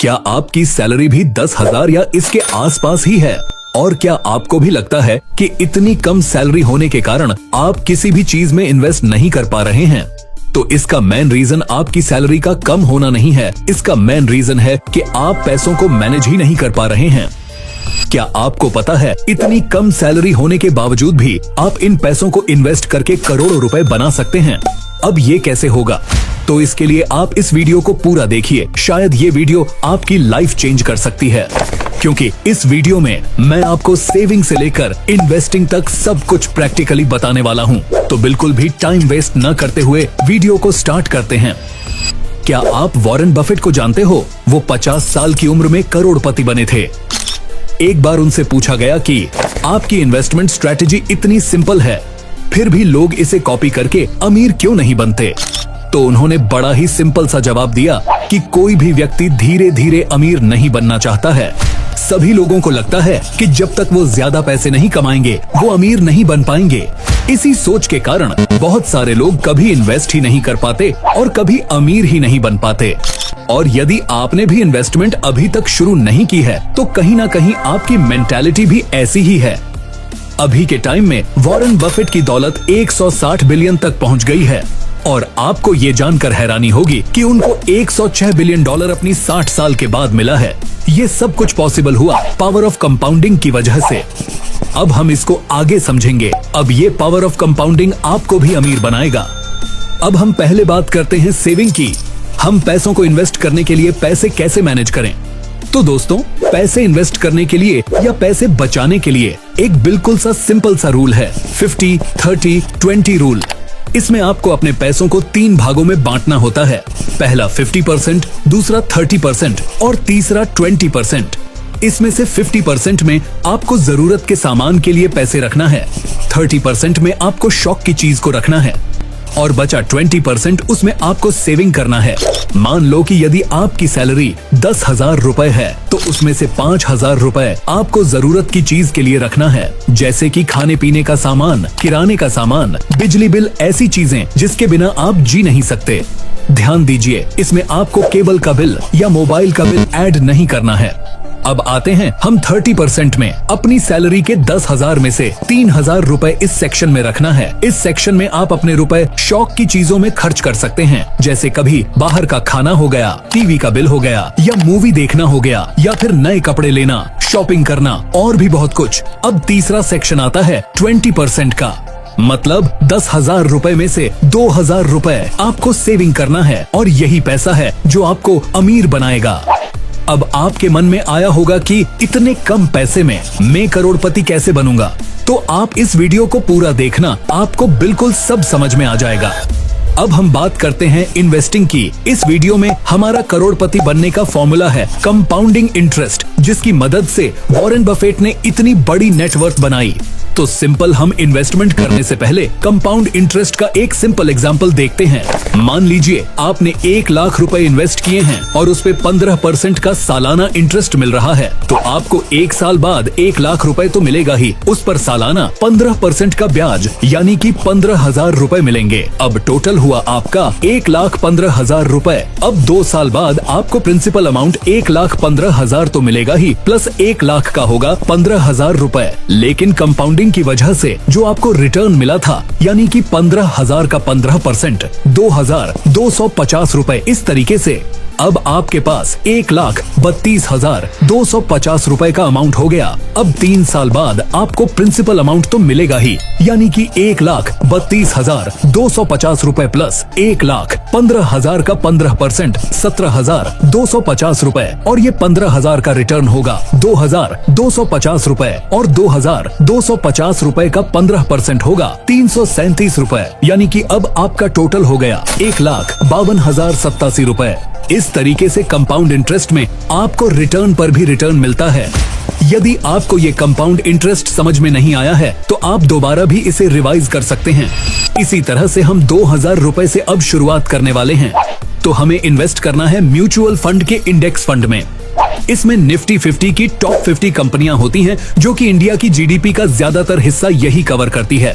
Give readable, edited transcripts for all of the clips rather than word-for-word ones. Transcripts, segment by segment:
क्या आपकी सैलरी भी 10,000 या इसके आसपास ही है? और क्या आपको भी लगता है कि इतनी कम सैलरी होने के कारण आप किसी भी चीज में इन्वेस्ट नहीं कर पा रहे हैं? तो इसका मेन रीजन आपकी सैलरी का कम होना नहीं है, इसका मेन रीजन है कि आप पैसों को मैनेज ही नहीं कर पा रहे हैं। क्या आपको पता है इतनी कम सैलरी होने के बावजूद भी आप इन पैसों को इन्वेस्ट करके करोड़ों रुपए बना सकते हैं? अब ये कैसे होगा? तो इसके लिए आप इस वीडियो को पूरा देखिए, शायद ये वीडियो आपकी लाइफ चेंज कर सकती है। क्योंकि इस वीडियो में मैं आपको सेविंग से लेकर इन्वेस्टिंग तक सब कुछ प्रैक्टिकली बताने वाला हूँ। तो बिल्कुल भी टाइम वेस्ट न करते हुए वीडियो को स्टार्ट करते हैं। क्या आप वॉरेन बफेट को जानते हो? वो 50 साल की उम्र में करोड़पति बने थे। एक बार उनसे पूछा गया कि आपकी इन्वेस्टमेंट स्ट्रेटेजी इतनी सिंपल है, फिर भी लोग इसे कॉपी करके अमीर क्यों नहीं बनते? तो उन्होंने बड़ा ही सिंपल सा जवाब दिया कि कोई भी व्यक्ति धीरे धीरे अमीर नहीं बनना चाहता है। सभी लोगों को लगता है कि जब तक वो ज्यादा पैसे नहीं कमाएंगे वो अमीर नहीं बन पाएंगे। इसी सोच के कारण बहुत सारे लोग कभी इन्वेस्ट ही नहीं कर पाते और कभी अमीर ही नहीं बन पाते। और यदि आपने भी इन्वेस्टमेंट अभी तक शुरू नहीं की है तो कहीं ना कहीं आपकी मेंटालिटी भी ऐसी ही है। अभी के टाइम में वॉरेन बफेट की दौलत 160 बिलियन तक पहुंच गई है और आपको ये जानकर हैरानी होगी कि उनको 106 बिलियन डॉलर अपनी 60 साल के बाद मिला है। ये सब कुछ पॉसिबल हुआ पावर ऑफ कंपाउंडिंग की वजह से। अब हम इसको आगे समझेंगे। अब ये पावर ऑफ कंपाउंडिंग आपको भी अमीर बनाएगा। अब हम पहले बात करते हैं सेविंग की। हम पैसों को इन्वेस्ट करने के लिए पैसे कैसे मैनेज करें? तो दोस्तों, पैसे इन्वेस्ट करने के लिए या पैसे बचाने के लिए एक बिल्कुल सा सिंपल सा रूल है, 50-30-20 रूल। इसमें आपको अपने पैसों को 3 भागों में बांटना होता है। पहला 50%, दूसरा 30% और तीसरा 20%। इसमें से 50% में आपको जरूरत के सामान के लिए पैसे रखना है, 30% में आपको शौक की चीज को रखना है और बचा 20% उसमें आपको सेविंग करना है। मान लो कि यदि आपकी सैलरी 10,000 रुपए है तो उसमें से 5,000 रुपए आपको जरूरत की चीज के लिए रखना है, जैसे कि खाने पीने का सामान, किराने का सामान, बिजली बिल, ऐसी चीजें जिसके बिना आप जी नहीं सकते। ध्यान दीजिए, इसमें आपको केबल का बिल या मोबाइल का बिल ऐड नहीं करना है। अब आते हैं हम 30% में। अपनी सैलरी के 10,000 में से 3,000 रुपए इस सेक्शन में रखना है। इस सेक्शन में आप अपने रुपए शौक की चीजों में खर्च कर सकते हैं, जैसे कभी बाहर का खाना हो गया, टीवी का बिल हो गया या मूवी देखना हो गया या फिर नए कपड़े लेना, शॉपिंग करना और भी बहुत कुछ। अब तीसरा सेक्शन आता है 20% का, मतलब 10,000 रुपए में से 2,000 रुपए आपको सेविंग करना है और यही पैसा है जो आपको अमीर बनाएगा। अब आपके मन में आया होगा कि इतने कम पैसे में मैं करोड़पति कैसे बनूंगा? तो आप इस वीडियो को पूरा देखना, आपको बिल्कुल सब समझ में आ जाएगा। अब हम बात करते हैं इन्वेस्टिंग की। इस वीडियो में हमारा करोड़पति बनने का फॉर्मूला है कंपाउंडिंग इंटरेस्ट, जिसकी मदद से वॉरेन बफेट ने इतनी बड़ी नेटवर्थ बनाई। तो सिंपल, हम इन्वेस्टमेंट करने से पहले कंपाउंड इंटरेस्ट का एक सिंपल एग्जांपल देखते हैं। मान लीजिए आपने 1 लाख रुपए इन्वेस्ट किए हैं और उस पे 15% का सालाना इंटरेस्ट मिल रहा है, तो आपको 1 साल बाद 1 लाख रुपए तो मिलेगा ही, उस पर सालाना 15% का ब्याज यानी कि 15,000 रुपए मिलेंगे। अब टोटल हुआ आपका 1,15,000 रुपए। अब 2 साल बाद आपको प्रिंसिपल अमाउंट 1,15,000 तो मिलेगा ही, प्लस 1 लाख का होगा 15,000 रुपए। लेकिन कंपाउंडिंग की वजह से जो आपको रिटर्न मिला था, यानी कि 15,000 का 15%, 2,250 रुपए। इस तरीके से अब आपके पास 1,32,250 रुपए का अमाउंट हो गया। अब 3 साल बाद आपको प्रिंसिपल अमाउंट तो मिलेगा ही, यानी कि 1,32,250 रुपए प्लस 1,15,000 का 15%, 17,250 रुपए। और ये 15,000 का रिटर्न होगा 2,250 रुपए और 2,250 रुपए का 15% होगा 337 रुपए। यानी कि अब आपका टोटल हो गया 1,52,087 रुपए। इस तरीके से कंपाउंड इंटरेस्ट में आपको रिटर्न पर भी रिटर्न मिलता है। यदि आपको ये कंपाउंड इंटरेस्ट समझ में नहीं आया है तो आप दोबारा भी इसे रिवाइज कर सकते हैं। इसी तरह से हम 2,000 रुपए से अब शुरुआत करने वाले हैं। तो हमें इन्वेस्ट करना है म्यूचुअल फंड के इंडेक्स फंड में। इसमें निफ्टी 50 की टॉप 50 कंपनियां होती हैं, जो कि इंडिया की जीडीपी का ज्यादातर हिस्सा यही कवर करती है।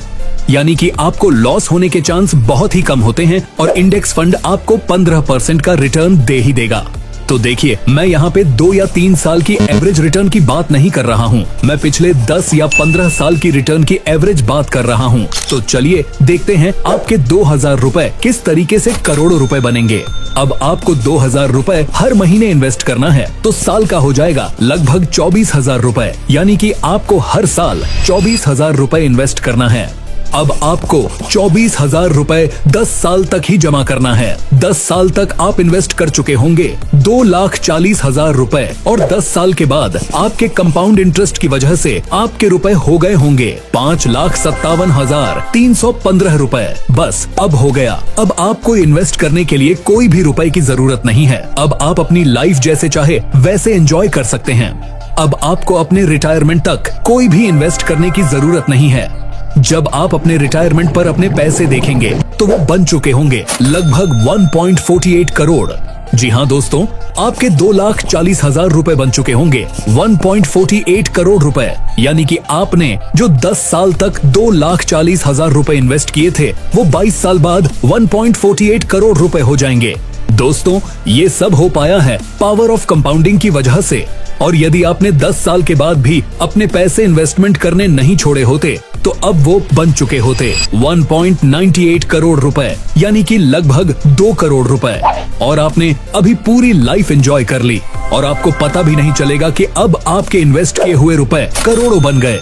यानी कि आपको लॉस होने के चांस बहुत ही कम होते हैं और इंडेक्स फंड आपको 15% का रिटर्न दे ही देगा। तो देखिए, मैं यहाँ पे 2 या 3 साल की एवरेज रिटर्न की बात नहीं कर रहा हूँ, मैं पिछले 10 या 15 साल की रिटर्न की एवरेज बात कर रहा हूँ। तो चलिए देखते हैं आपके 2000 रुपए किस तरीके से करोड़ों रुपए बनेंगे। अब आपको 2000 रुपए हर महीने इन्वेस्ट करना है, तो साल का हो जाएगा लगभग 24,000 रुपए, यानी कि आपको हर साल 24,000 रुपए इन्वेस्ट करना है। अब आपको 24,000 रुपए 10 साल तक ही जमा करना है। 10 साल तक आप इन्वेस्ट कर चुके होंगे 2,40,000 रुपए और 10 साल के बाद आपके कंपाउंड इंटरेस्ट की वजह से आपके रुपए हो गए होंगे 5,57,315 रुपए। बस अब हो गया। अब आपको इन्वेस्ट करने के लिए कोई भी रुपए की जरूरत नहीं है। अब आप अपनी लाइफ जैसे चाहे वैसे एंजॉय कर सकते हैं। अब आपको अपने रिटायरमेंट तक कोई भी इन्वेस्ट करने की जरूरत नहीं है। जब आप अपने रिटायरमेंट पर अपने पैसे देखेंगे तो वो बन चुके होंगे लगभग 1.48 करोड़। जी हाँ दोस्तों, आपके 2,40,000 रुपए बन चुके होंगे 1.48 करोड़ रुपए, यानी कि आपने जो 10 साल तक 2,40,000 रुपए इन्वेस्ट किए थे वो 22 साल बाद 1.48 करोड़ रुपए हो जाएंगे। दोस्तों, ये सब हो पाया है पावर ऑफ कंपाउंडिंग की वजह से। और यदि आपने 10 साल के बाद भी अपने पैसे इन्वेस्टमेंट करने नहीं छोड़े होते तो अब वो बन चुके होते 1.98 करोड़ रुपए, यानी कि लगभग 2 करोड़ रुपए। और आपने अभी पूरी लाइफ एंजॉय कर ली और आपको पता भी नहीं चलेगा कि अब आपके इन्वेस्ट किए हुए रुपए करोड़ों बन गए।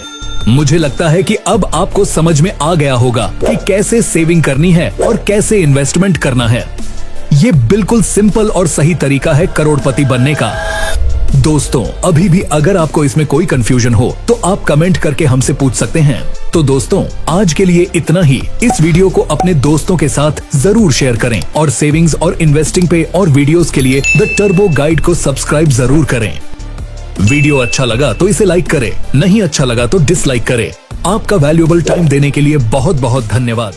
मुझे लगता है कि अब आपको समझ में आ गया होगा कि कैसे सेविंग करनी है और कैसे इन्वेस्टमेंट करना है। ये बिल्कुल सिंपल और सही तरीका है करोड़पति बनने का। दोस्तों, अभी भी अगर आपको इसमें कोई कंफ्यूजन हो तो आप कमेंट करके हमसे पूछ सकते हैं। तो दोस्तों, आज के लिए इतना ही। इस वीडियो को अपने दोस्तों के साथ जरूर शेयर करें और सेविंग्स और इन्वेस्टिंग पे और वीडियोस के लिए द टर्बो गाइड को सब्सक्राइब जरूर करें। वीडियो अच्छा लगा तो इसे लाइक करें, नहीं अच्छा लगा तो डिसलाइक करें। आपका वैल्यूएबल टाइम देने के लिए बहुत बहुत धन्यवाद।